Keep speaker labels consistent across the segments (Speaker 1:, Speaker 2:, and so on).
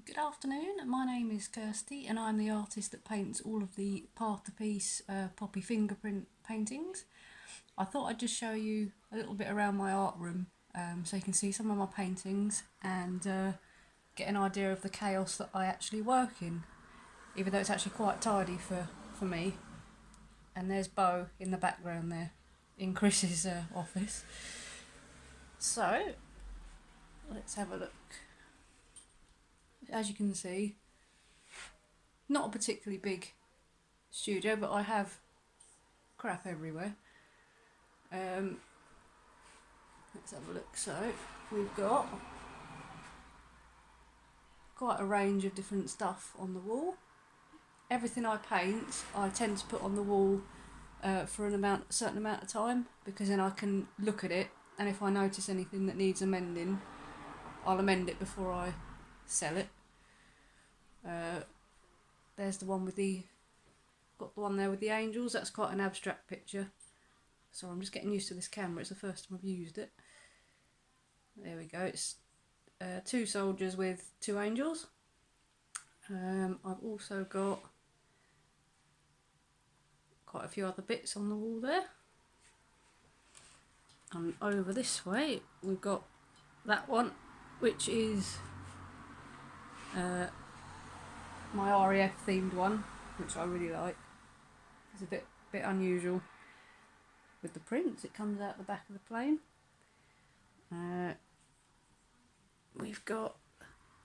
Speaker 1: Good afternoon, my name is Kirsty and I'm the artist that paints all of the part-to-piece poppy fingerprint paintings. I thought I'd just show you a little bit around my art room so you can see some of my paintings and get an idea of the chaos that I actually work in, even though it's actually quite tidy for me. And there's Bo in the background there, in Chris's office. So, let's have a look. As you can see, not a particularly big studio, but I have crap everywhere. Let's have a look. So we've got quite a range of different stuff on the wall. Everything I paint, I tend to put on the wall for a certain amount of time, because then I can look at it, and if I notice anything that needs amending, I'll amend it before I sell it. There's the one with got the one there with the angels. That's quite an abstract picture. So I'm just getting used to this camera. It's the first time I've used it. There we go. It's two soldiers with two angels. I've also got quite a few other bits on the wall there. And over this way we've got that one, which is my RAF themed one, which I really like. It's a bit unusual with the prints. It comes out the back of the plane. We've got,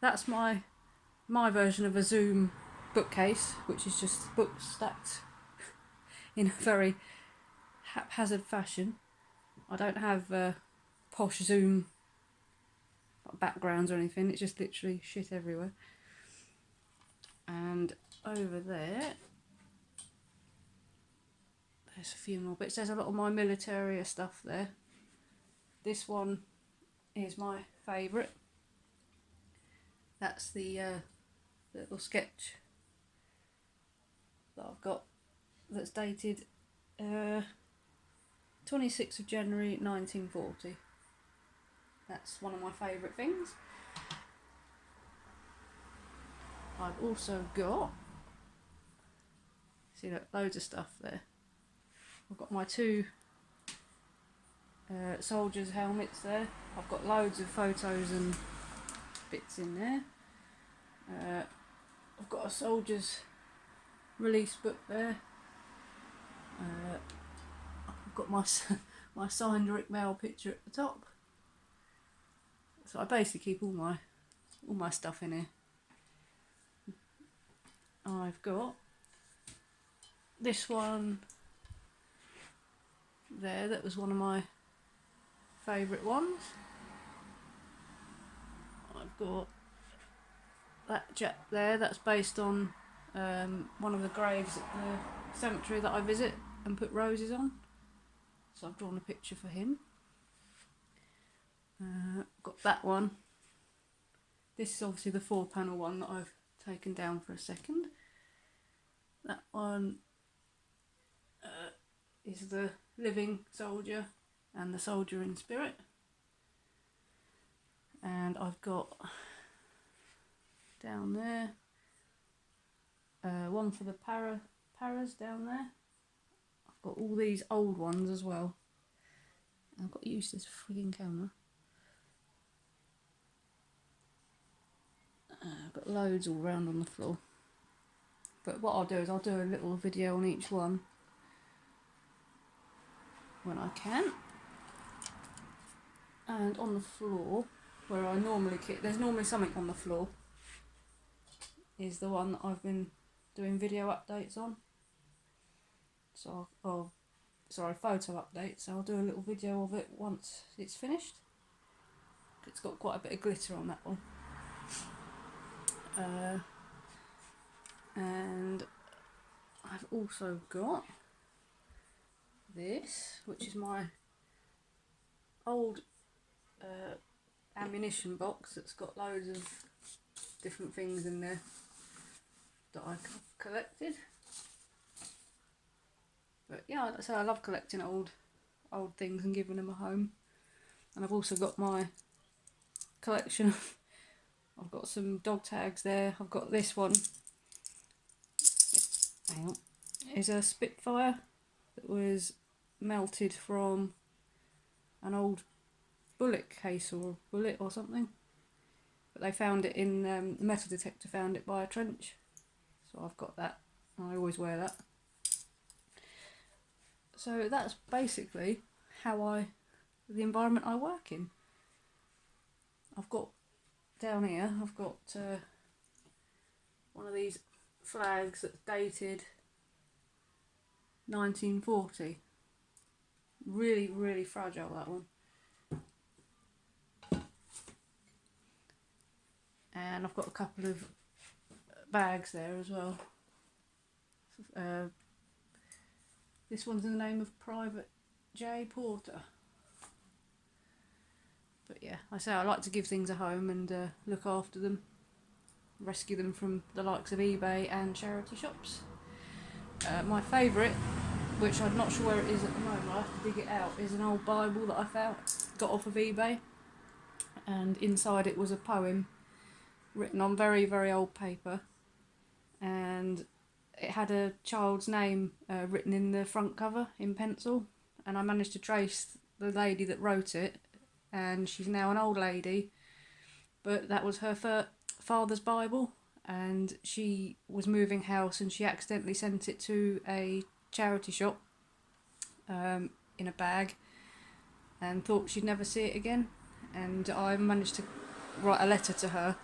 Speaker 1: that's my version of a Zoom bookcase, which is just books stacked in a very haphazard fashion. I don't have posh Zoom backgrounds or anything. It's just literally shit everywhere. And over there's a few more bits. There's a lot of my military stuff there. This one is my favourite. That's the little sketch that I've got that's dated 26th of January 1940. That's one of my favourite things. I've also got, see, look, loads of stuff there. I've got my two soldiers' helmets there. I've got loads of photos and bits in there. I've got a soldier's release book there. I've got my signed Rick Mail picture at the top. So I basically keep all my stuff in here. I've got this one there, that was one of my favourite ones. I've got that jet there, that's based on one of the graves at the cemetery that I visit and put roses on. So I've drawn a picture for him. Got that one. This is obviously the 4-panel one that I've taken down for a second. That one is the living soldier and the soldier in spirit. And I've got down there one for the paras down there. I've got all these old ones as well. I've got to use this frigging camera. I've got loads all round on the floor. But what I'll do is I'll do a little video on each one when I can. And on the floor, where I normally keep, there's normally something on the floor, is the one that I've been doing video updates on. So, photo updates. So I'll do a little video of it once it's finished. It's got quite a bit of glitter on that one. And I've also got this, which is my old ammunition box that's got loads of different things in there that I've collected. But yeah, that's how I love collecting old things and giving them a home. And I've also got my collection I've got some dog tags there. I've got this one. Hang on. Is a Spitfire that was melted from an old bullet case or bullet or something. But they found it in, the metal detector found it by a trench. So I've got that. I always wear that. So that's basically the environment I work in. I've got down here, I've got one of these flags that's dated 1940. Really, really fragile, that one. And I've got a couple of bags there as well. This one's in the name of Private J. Porter. But yeah, I say I like to give things a home and look after them, rescue them from the likes of eBay and charity shops. My favourite, which I'm not sure where it is at the moment, I have to dig it out, is an old Bible that I got off of eBay. And inside it was a poem written on very, very old paper. And it had a child's name written in the front cover in pencil. And I managed to trace the lady that wrote it. And she's now an old lady, but that was her father's Bible, and she was moving house and she accidentally sent it to a charity shop in a bag and thought she'd never see it again. And I managed to write a letter to her.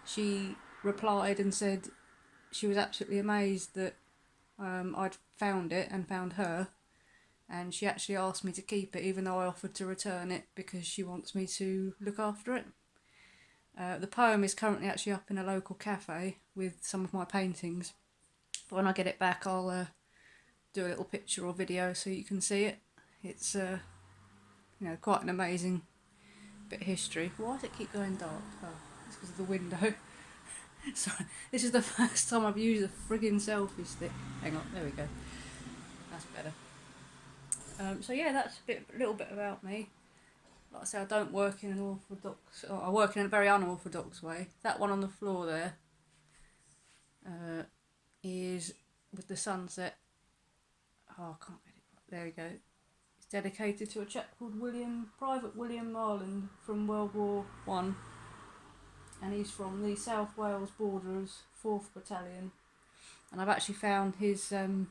Speaker 1: She replied and said she was absolutely amazed that I'd found it and found her. And she actually asked me to keep it, even though I offered to return it, because she wants me to look after it. The poem is currently actually up in a local cafe with some of my paintings. But when I get it back, I'll do a little picture or video so you can see it. It's quite an amazing bit of history. Why does it keep going dark? Oh, it's because of the window. Sorry, this is the first time I've used a friggin' selfie stick. Hang on, there we go. That's better. So yeah, that's a little bit about me. Like I say, I don't work in an orthodox, or I work in a very unorthodox way. That one on the floor there is with the sunset. Oh, I can't get it. There we go. It's dedicated to a chap called Private William Marland from World War One, and he's from the South Wales Borderers 4th Battalion. And I've actually found his some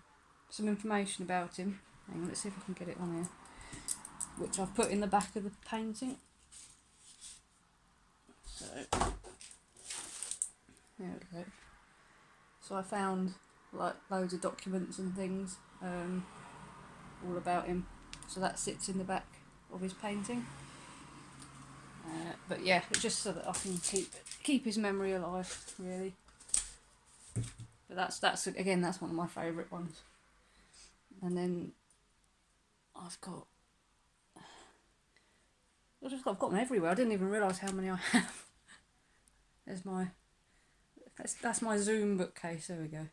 Speaker 1: information about him. Hang on, let's see if I can get it on here, which I've put in the back of the painting. So, there we go. So I found like loads of documents and things all about him. So that sits in the back of his painting. But yeah, just so that I can keep his memory alive, really. But that's again, that's one of my favourite ones. And then I've got them everywhere. I didn't even realise how many I have. That's my Zoom bookcase. There we go.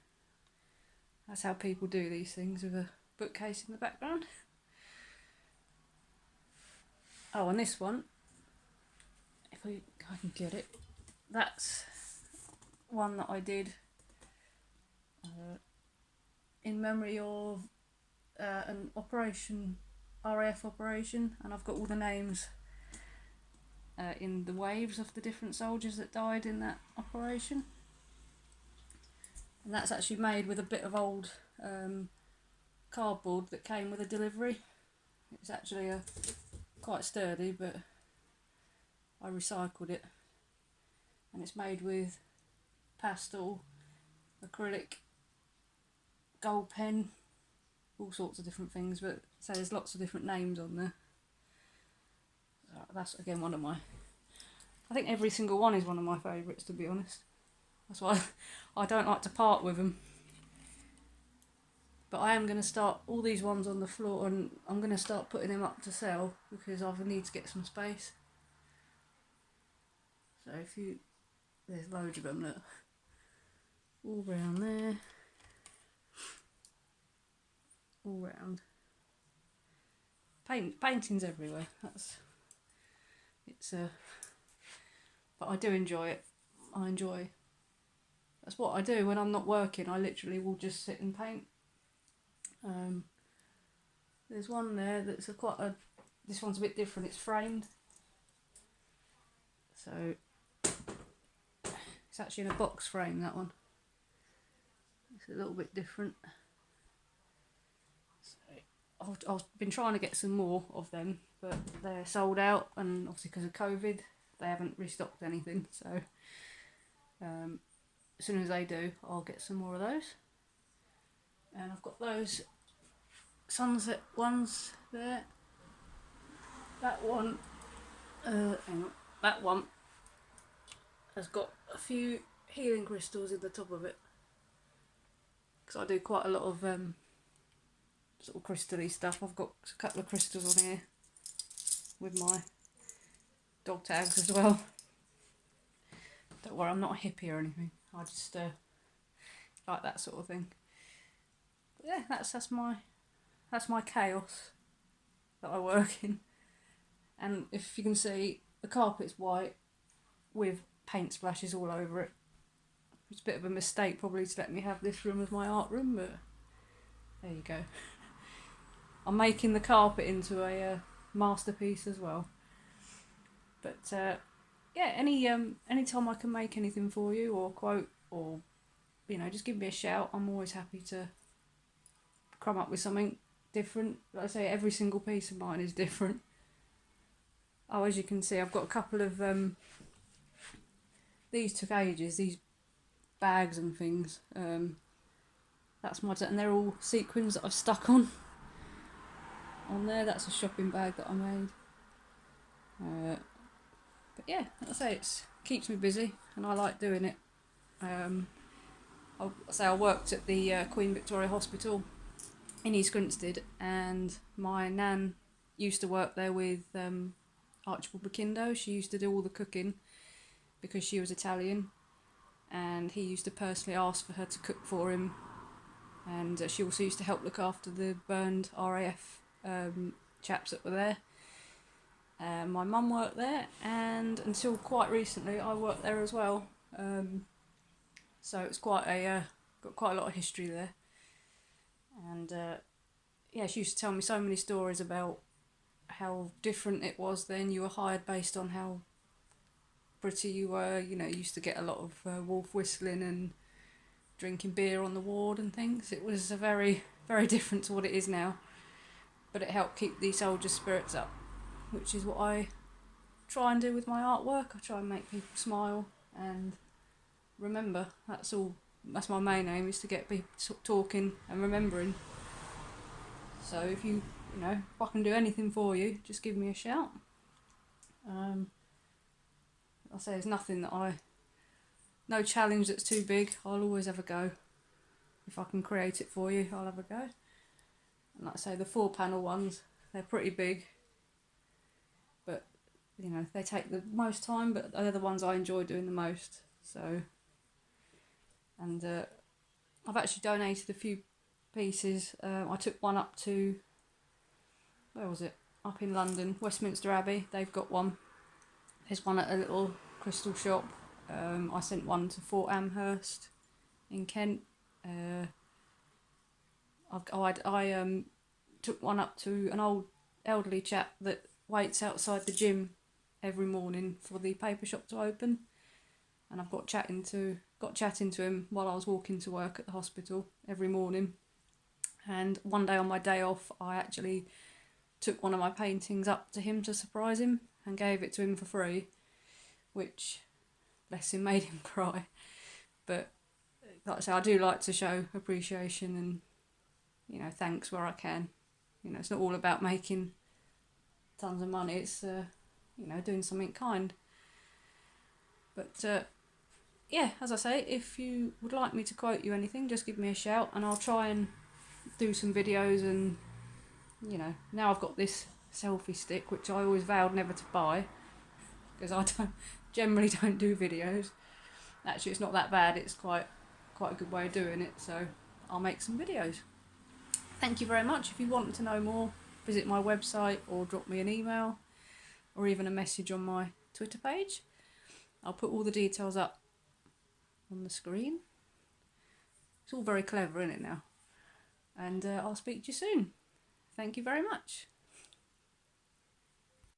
Speaker 1: That's how people do these things, with a bookcase in the background. Oh, and this one, if I can get it, that's one that I did in memory of an RAF operation, and I've got all the names in the waves of the different soldiers that died in that operation. And that's actually made with a bit of old cardboard that came with a delivery. It's actually quite sturdy, but I recycled it. And it's made with pastel, acrylic, gold pen, all sorts of different things, but so there's lots of different names on there. That's again one of my, I think every single one is one of my favourites, to be honest. That's why I don't like to part with them. But I am going to start all these ones on the floor, and I'm going to start putting them up to sell because I need to get some space. So there's loads of them, look, all round there, all round. Paintings everywhere. But I do enjoy it. I enjoy. That's what I do when I'm not working. I literally will just sit and paint. There's one there that's this one's a bit different. It's framed, so it's actually in a box frame, that one. It's a little bit different. So I've been trying to get some more of them, but they're sold out, and obviously because of COVID they haven't restocked anything, so as soon as they do I'll get some more of those. And I've got those sunset ones there. That one, hang on, that one has got a few healing crystals in the top of it, because I do quite a lot of sort of crystal-y stuff. I've got a couple of crystals on here with my dog tags as well. Don't worry, I'm not a hippie or anything. I just like that sort of thing. But yeah, that's my chaos that I work in. And if you can see, the carpet's white with paint splashes all over it. It's a bit of a mistake probably to let me have this room as my art room, but there you go. I'm making the carpet into a masterpiece as well. But yeah, anytime I can make anything for you or quote, or just give me a shout. I'm always happy to come up with something different. Like I say, every single piece of mine is different. Oh, as you can see, I've got a couple of these took ages, these bags and things. That's my, and they're all sequins that I've stuck on there. That's a shopping bag that I made. But yeah, like I say, it keeps me busy and I like doing it. I worked at the Queen Victoria Hospital in East Grinstead, and my nan used to work there with Archibald McKindo. She used to do all the cooking because she was Italian, and he used to personally ask for her to cook for him, and she also used to help look after the burned RAF chaps that were there. My mum worked there, and until quite recently I worked there as well, so it's got quite a lot of history there. And yeah, she used to tell me so many stories about how different it was then. You were hired based on how pretty you were. You used to get a lot of wolf whistling and drinking beer on the ward and things. It was a very, very different to what it is now, but it helped keep the soldiers' spirits up, which is what I try and do with my artwork. I try and make people smile and remember. That's my main aim, is to get people talking and remembering. So if if I can do anything for you, just give me a shout. I'll say there's nothing no challenge that's too big. I'll always have a go. If I can create it for you, I'll have a go. And like I say, the 4-panel ones, they're pretty big, but they take the most time, but they're the ones I enjoy doing the most. So, and I've actually donated a few pieces. I took one up to, where was it? Up in London, Westminster Abbey. They've got one. There's one at a little crystal shop. I sent one to Fort Amherst in Kent. I took one up to an old elderly chap that waits outside the gym every morning for the paper shop to open, and I've got chatting to him while I was walking to work at the hospital every morning. And one day on my day off, I actually took one of my paintings up to him to surprise him and gave it to him for free, which, bless him, made him cry. But like I say, I do like to show appreciation and thanks where I can. It's not all about making tons of money. It's doing something kind. But yeah, as I say, if you would like me to quote you anything, just give me a shout and I'll try and do some videos. And now I've got this selfie stick, which I always vowed never to buy, because I generally don't do videos. Actually, it's not that bad. It's quite a good way of doing it, so I'll make some videos. Thank you very much. If you want to know more, visit my website or drop me an email or even a message on my Twitter page. I'll put all the details up on the screen. It's all very clever, isn't it now? And I'll speak to you soon. Thank you very much.